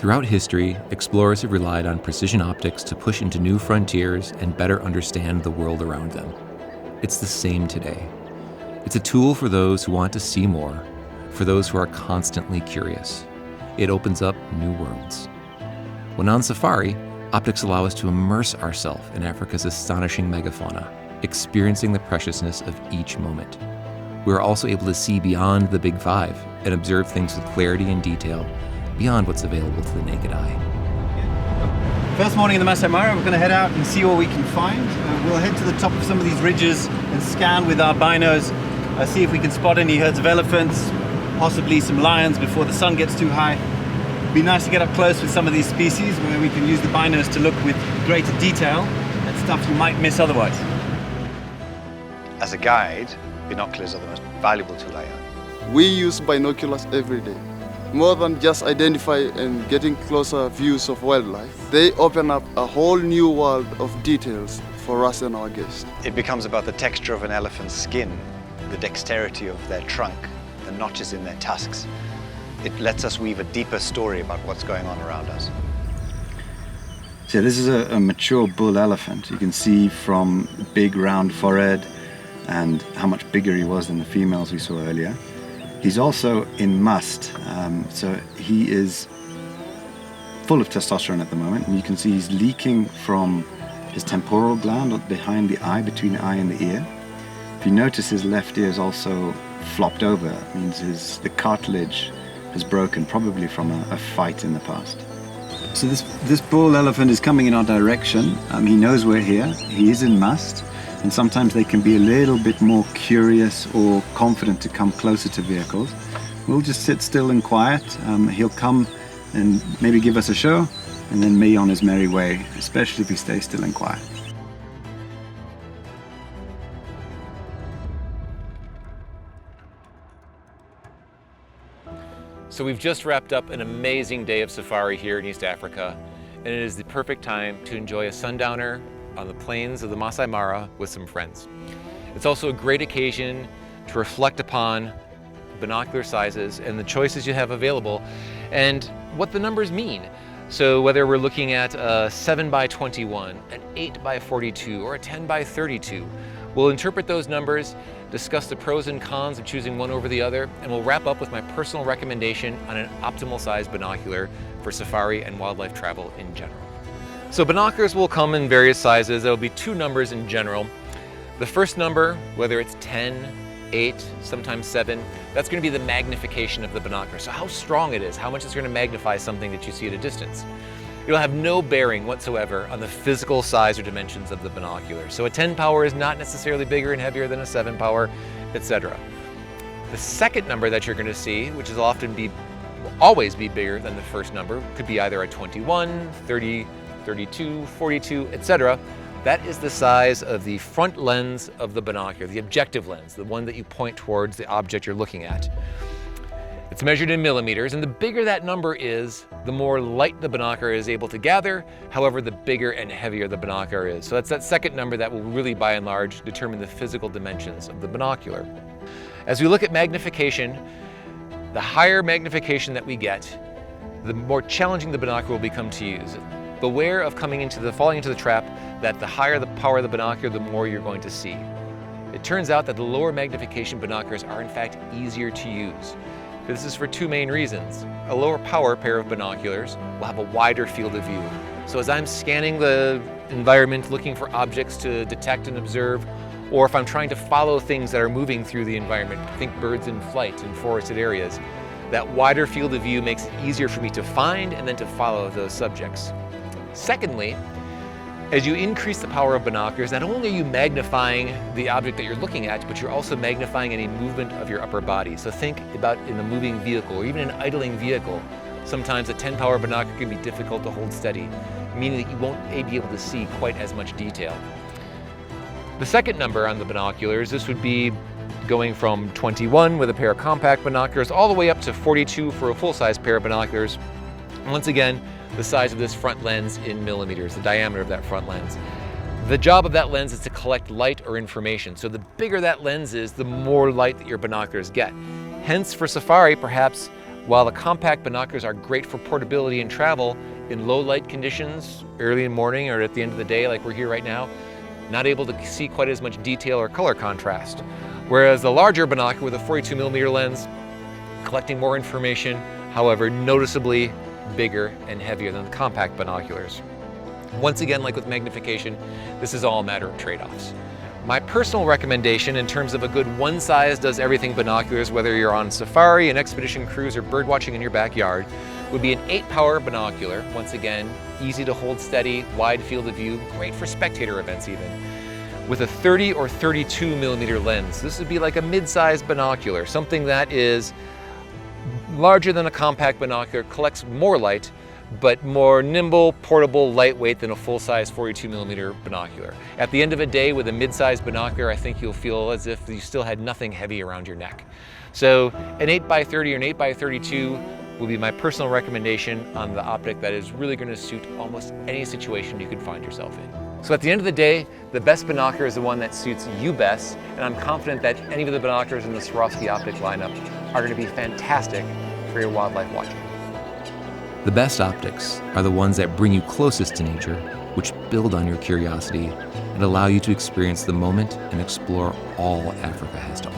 Throughout history, explorers have relied on precision optics to push into new frontiers and better understand the world around them. It's the same today. It's a tool for those who want to see more, for those who are constantly curious. It opens up new worlds. When on safari, optics allow us to immerse ourselves in Africa's astonishing megafauna, experiencing the preciousness of each moment. We are also able to see beyond the Big Five and observe things with clarity and detail beyond what's available to the naked eye. First morning in the Masai Mara, we're going to head out and see what we can find. We'll head to the top of some of these ridges and scan with our binos, see if we can spot any herds of elephants, possibly some lions before the sun gets too high. It'd be nice to get up close with some of these species where we can use the binos to look with greater detail at stuff you might miss otherwise. As a guide, binoculars are the most valuable tool I own. We use binoculars every day. More than just identify and getting closer views of wildlife, they open up a whole new world of details for us and our guests. It becomes about the texture of an elephant's skin, the dexterity of their trunk, the notches in their tusks. It lets us weave a deeper story about what's going on around us. So this is a mature bull elephant. You can see from the big round forehead and how much bigger he was than the females we saw earlier. He's also in must, so he is full of testosterone at the moment, and you can see he's leaking from his temporal gland behind the eye, between the eye and the ear. If you notice, his left ear is also flopped over. It means the cartilage has broken, probably from a fight in the past. So this bull elephant is coming in our direction. He knows we're here. He is in must. And sometimes they can be a little bit more curious or confident to come closer to vehicles. We'll just sit still and quiet. He'll come and maybe give us a show, and then be on his merry way, especially if he stays still and quiet. So we've just wrapped up an amazing day of safari here in East Africa, and it is the perfect time to enjoy a sundowner on the plains of the Masai Mara with some friends. It's also a great occasion to reflect upon binocular sizes and the choices you have available and what the numbers mean. So whether we're looking at a 7 by 21, an 8 by 42, or a 10 by 32, we'll interpret those numbers, discuss the pros and cons of choosing one over the other, and we'll wrap up with my personal recommendation on an optimal size binocular for safari and wildlife travel in general. So binoculars will come in various sizes. There will be two numbers in general. The first number, whether it's 10, 8, sometimes 7, that's going to be the magnification of the binocular. So how strong it is, how much it's going to magnify something that you see at a distance. It'll have no bearing whatsoever on the physical size or dimensions of the binocular. So a 10 power is not necessarily bigger and heavier than a 7 power, etc. The second number that you're going to see, which will always be bigger than the first number, could be either a 21, 30, 32, 42, etc. That is the size of the front lens of the binocular, the objective lens, the one that you point towards the object you're looking at. It's measured in millimeters, and the bigger that number is, the more light the binocular is able to gather, however, the bigger and heavier the binocular is. So that's that second number that will really, by and large, determine the physical dimensions of the binocular. As we look at magnification, the higher magnification that we get, the more challenging the binocular will become to use. Beware of falling into the trap that the higher the power of the binocular, the more you're going to see. It turns out that the lower magnification binoculars are in fact easier to use. This is for two main reasons. A lower power pair of binoculars will have a wider field of view. So as I'm scanning the environment, looking for objects to detect and observe, or if I'm trying to follow things that are moving through the environment, think birds in flight in forested areas, that wider field of view makes it easier for me to find and then to follow those subjects. Secondly, as you increase the power of binoculars, not only are you magnifying the object that you're looking at, but you're also magnifying any movement of your upper body. So think about in a moving vehicle or even an idling vehicle. Sometimes a 10 power binocular can be difficult to hold steady, meaning that you won't be able to see quite as much detail. The second number on the binoculars, this would be going from 21 with a pair of compact binoculars all the way up to 42 for a full-size pair of binoculars. Once again, the size of this front lens in millimeters, the diameter of that front lens. The job of that lens is to collect light or information. So the bigger that lens is, the more light that your binoculars get. Hence, for safari, perhaps While the compact binoculars are great for portability and travel in low light conditions, early in the morning or at the end of the day like we're here right now, not able to see quite as much detail or color contrast. Whereas the larger binocular with a 42mm lens, collecting more information, however, noticeably bigger and heavier than the compact binoculars. Once again, like with magnification, this is all a matter of trade-offs. My personal recommendation in terms of a good one-size-does-everything binoculars, whether you're on safari, an expedition cruise, or birdwatching in your backyard, would be an 8-power binocular. Once again, easy to hold steady, wide field of view, great for spectator events even. With a 30 or 32mm lens, this would be like a mid-sized binocular, something that is larger than a compact binocular, collects more light, but more nimble, portable, lightweight than a full-size 42mm binocular. At the end of a day with a mid-sized binocular, I think you'll feel as if you still had nothing heavy around your neck. So an 8x30 or an 8x32 will be my personal recommendation on the optic that is really going to suit almost any situation you could find yourself in. So at the end of the day, the best binocular is the one that suits you best, and I'm confident that any of the binoculars in the Swarovski optic lineup are going to be fantastic for your wildlife watching. The best optics are the ones that bring you closest to nature, which build on your curiosity and allow you to experience the moment and explore all Africa has to offer.